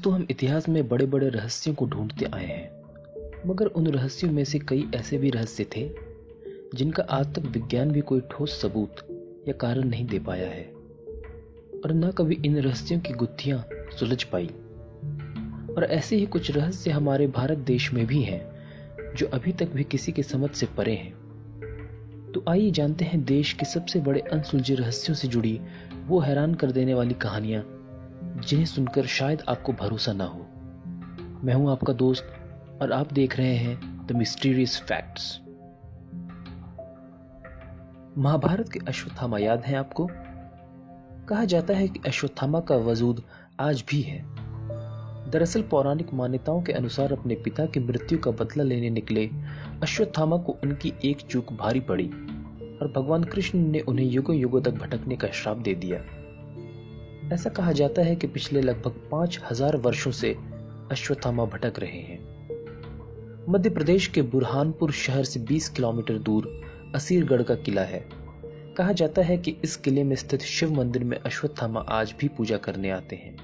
दोस्तों, हम इतिहास में बड़े बड़े रहस्यों को ढूंढते आए हैं, मगर उन रहस्यों में से कई ऐसे भी रहस्य थे जिनका आज तक विज्ञान भी कोई ठोस सबूत या कारण नहीं दे पाया है, और न कभी इन रहस्यों की गुत्थियां सुलझ पाई। और ऐसे ही कुछ रहस्य हमारे भारत देश में भी हैं जो अभी तक भी किसी के समझ से परे हैं। तो आइए जानते हैं देश के सबसे बड़े अनसुलझे रहस्यों से जुड़ी वो हैरान कर देने वाली कहानियां जिन्हें सुनकर शायद आपको भरोसा ना हो। मैं हूं आपका दोस्त और आप देख रहे हैं द मिस्टीरियस फैक्ट्स। महाभारत के अश्वत्थामा याद हैं आपको? कहा जाता है कि अश्वत्थामा का वजूद आज भी है। दरअसल पौराणिक मान्यताओं के अनुसार अपने पिता की मृत्यु का बदला लेने निकले अश्वत्थामा को उनकी एक चूक भारी पड़ी और भगवान कृष्ण ने उन्हें युगों युगों तक भटकने का श्राप दे दिया। ऐसा कहा जाता है कि पिछले लगभग 5000 वर्षों से अश्वत्थामा भटक रहे हैं। मध्य प्रदेश के बुरहानपुर शहर से 20 किलोमीटर दूर असीरगढ़ का किला है। कहा जाता है कि इस किले में स्थित शिव मंदिर में अश्वत्थामा आज भी पूजा करने आते हैं।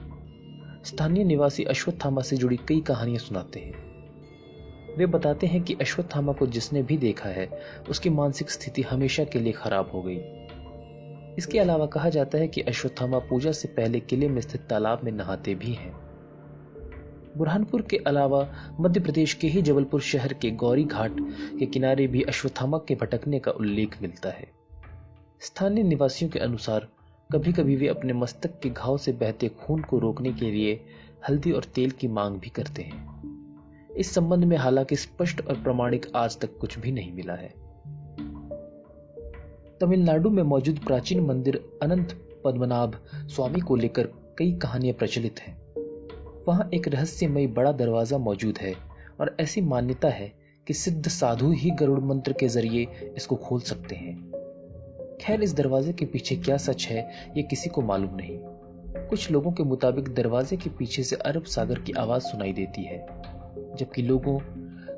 स्थानीय निवासी अश्वत्थामा से जुड़ी कई कहानियां सुनाते हैं। वे बताते हैं कि अश्वत्थामा को जिसने भी देखा है उसकी मानसिक स्थिति हमेशा के लिए खराब हो गई। इसके अलावा कहा जाता है कि अश्वत्थामा पूजा से पहले किले में स्थित तालाब में नहाते भी हैं। बुरहानपुर के अलावा मध्य प्रदेश के ही जबलपुर शहर के गौरी घाट के किनारे भी अश्वत्थामा के भटकने का उल्लेख मिलता है। स्थानीय निवासियों के अनुसार कभी कभी वे अपने मस्तक के घाव से बहते खून को रोकने के लिए हल्दी और तेल की मांग भी करते हैं। इस संबंध में हालांकि स्पष्ट और प्रमाणिक आज तक कुछ भी नहीं मिला है। तमिलनाडु में मौजूद प्राचीन मंदिर अनंत पद्मनाभ स्वामी को लेकर कई कहानियां प्रचलित हैं। वहां एक रहस्यमयी बड़ा दरवाजा मौजूद है और ऐसी मान्यता है कि सिद्ध साधु ही गरुड़ मंत्र के जरिए इसको खोल सकते हैं। खैर, इस दरवाजे के पीछे क्या सच है ये किसी को मालूम नहीं। कुछ लोगों के मुताबिक दरवाजे के पीछे से अरब सागर की आवाज सुनाई देती है, जबकि लोगों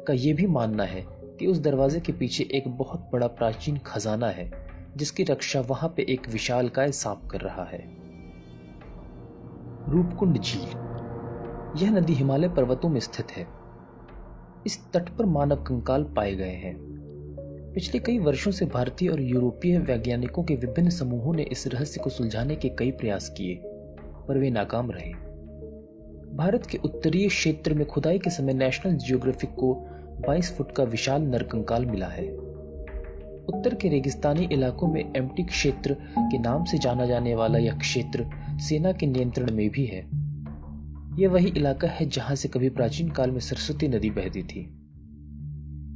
का यह भी मानना है कि उस दरवाजे के पीछे एक बहुत बड़ा प्राचीन खजाना है जिसकी रक्षा वहां पे एक विशालकाय सांप कर रहा है। रूपकुंड झील। यह नदी हिमालय पर्वतों में स्थित है। इस तट पर मानव कंकाल पाए गए हैं। पिछले कई वर्षों से भारतीय और यूरोपीय वैज्ञानिकों के विभिन्न समूहों ने इस रहस्य को सुलझाने के कई प्रयास किए, पर वे नाकाम रहे। भारत के उत्तरीय क्षेत्र में खुदाई के समय नेशनल जियोग्राफिक को 22 फुट का विशाल नरकंकाल मिला है। उत्तर के रेगिस्तानी इलाकों में एम्प्टी क्षेत्र के नाम से जाना जाने वाला यह क्षेत्र सेना के नियंत्रण में भी है। यह वही इलाका है जहां से कभी प्राचीन काल में सरस्वती नदी बहती थी।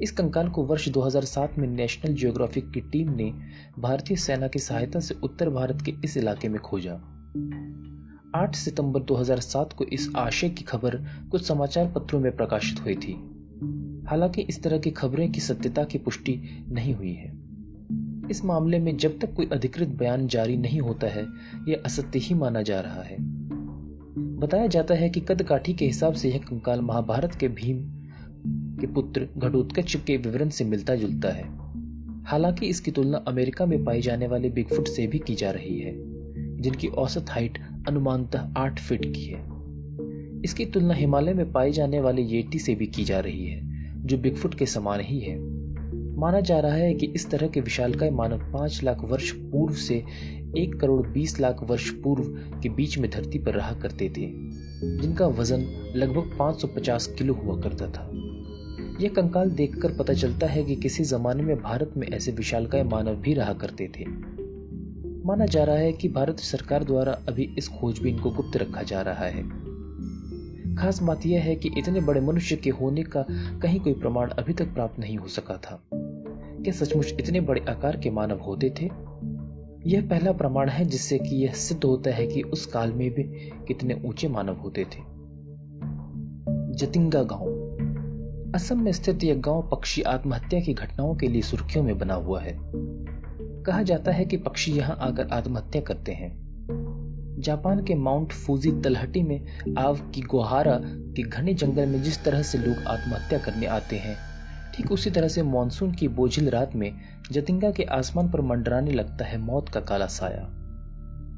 इस कंकाल को वर्ष 2007 में नेशनल जियोग्राफिक की टीम ने भारतीय सेना की सहायता से उत्तर भारत के इस इलाके में खोजा। 8 सितंबर 2007 को इस आशय की खबर कुछ समाचार पत्रों में प्रकाशित हुई थी। हालांकि इस तरह की खबरें की सत्यता की पुष्टि नहीं हुई है। इस मामले में जब तक कोई अधिकृत बयान जारी नहीं होता है, यह असत्य ही माना जा रहा है। बताया जाता है कि कदकाठी के हिसाब से यह कंकाल महाभारत के भीम के पुत्र घटोत्कच के विवरण से मिलता जुलता है। हालांकि इसकी तुलना अमेरिका में पाई जाने वाले बिगफुट से भी की जा रही है, जिनकी औसत हाइट अनुमानतः 8 फीट की है। इसकी तुलना हिमालय में पाए जाने वाले येटी से भी की जा रही है, जो बिगफुट के समान ही है। माना जा रहा है कि इस तरह के विशालकाय मानव 5 लाख वर्ष पूर्व से 1 करोड़ 20 लाख वर्ष पूर्व के बीच में धरती पर रहा करते थे, जिनका वजन लगभग 550 किलो हुआ करता था। यह कंकाल देखकर पता चलता है कि किसी जमाने में भारत में ऐसे विशालकाय मानव भी रहा करते थे। माना जा रहा है कि भारत सरकार द्वारा अभी इस खोजबीन को गुप्त रखा जा रहा है। खास बात यह है कि इतने बड़े मनुष्य के होने का कहीं कोई प्रमाण अभी तक प्राप्त नहीं हो सका था। क्या सचमुच इतने बड़े आकार के मानव होते थे? यह पहला प्रमाण है जिससे कि यह सिद्ध होता है कि उस काल में भी कितने ऊंचे मानव होते थे। जतिंगा गांव। असम में स्थित यह गांव पक्षी आत्महत्या की घटनाओं के लिए सुर्खियों में बना हुआ है। कहा जाता है कि पक्षी यहां आकर आत्महत्या करते हैं। जापान के माउंट फूजी तलहटी में आव की गोहारा के घने जंगल में जिस तरह से लोग आत्महत्या करने आते हैं, ठीक उसी तरह से मानसून की बोझिल रात में जतिंगा के आसमान पर मंडराने लगता है मौत का काला साया।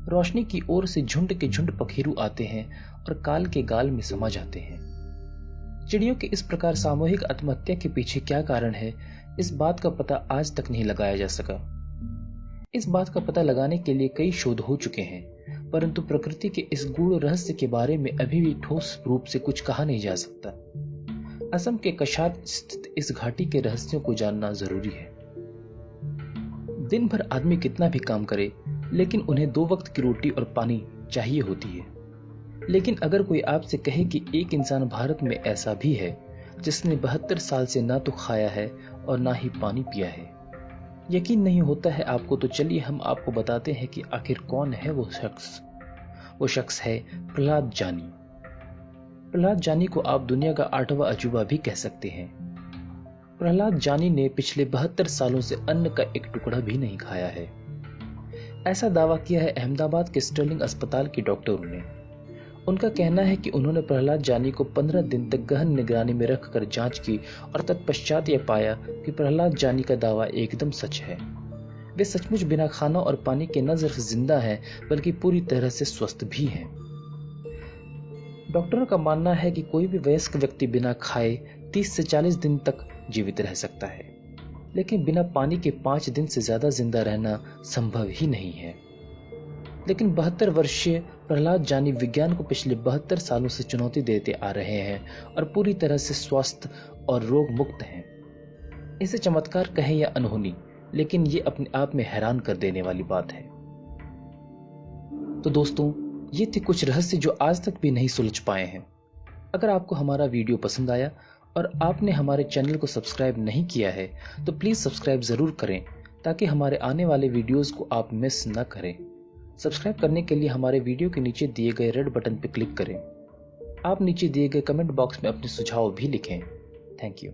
रोशनी की ओर से झुंड के झुंड पखेरु आते हैं और काल के गाल में समा जाते हैं। चिड़ियों के इस प्रकार सामूहिक आत्महत्या के पीछे क्या कारण है, इस बात का पता आज तक नहीं लगाया जा सका। इस बात का पता लगाने के लिए कई शोध हो चुके हैं, परंतु प्रकृति के इस गूढ़ रहस्य के बारे में अभी भी ठोस रूप से कुछ कहा नहीं जा सकता। असम के कछार स्थित इस घाटी के रहस्यों को जानना जरूरी है। दिन भर आदमी कितना भी काम करे, लेकिन उन्हें 2 वक्त की रोटी और पानी चाहिए होती है। लेकिन अगर कोई आपसे कहे कि एक इंसान भारत में ऐसा भी है जिसने 72 साल से ना तो खाया है और ना ही पानी पिया है, यकीन नहीं होता है आपको, तो चलिए हम आपको बताते हैं कि आखिर कौन है वो शख्स। वो शख्स है प्रहलाद जानी। प्रहलाद जानी को आप दुनिया का 8वां अजूबा भी कह सकते हैं। प्रहलाद जानी ने पिछले 72 सालों से अन्न का एक टुकड़ा भी नहीं खाया है। ऐसा दावा किया है अहमदाबाद के स्टर्लिंग अस्पताल के डॉक्टरों ने। उनका कहना है कि उन्होंने प्रहलाद जानी को 15 दिन तक गहन निगरानी में रखकर जांच की और तत्पश्चात यह पाया कि प्रहलाद जानी का दावा एकदम सच है। वे सचमुच बिना खाना और पानी के न सिर्फ जिंदा हैं, बल्कि पूरी तरह से स्वस्थ भी हैं। डॉक्टरों का मानना है कि कोई भी वयस्क व्यक्ति बिना खाए 30 से 40 दिन तक जीवित रह सकता है, लेकिन बिना पानी के 5 दिन से ज्यादा जिंदा रहना संभव ही नहीं है। लेकिन 72 वर्षीय प्रहलाद जानी विज्ञान को पिछले 72 सालों से चुनौती देते आ रहे हैं और पूरी तरह से स्वस्थ और रोग मुक्त हैं। इसे चमत्कार कहें या अनहोनी, लेकिन ये अपने आप में हैरान कर देने वाली बात है। तो दोस्तों, ये थे कुछ रहस्य जो आज तक भी नहीं सुलझ पाए हैं। अगर आपको हमारा वीडियो पसंद आया और आपने हमारे चैनल को सब्सक्राइब नहीं किया है, तो प्लीज सब्सक्राइब जरूर करें, ताकि हमारे आने वाले वीडियोस को आप मिस न करें। सब्सक्राइब करने के लिए हमारे वीडियो के नीचे दिए गए रेड बटन पर क्लिक करें। आप नीचे दिए गए कमेंट बॉक्स में अपने सुझाव भी लिखें। Thank you.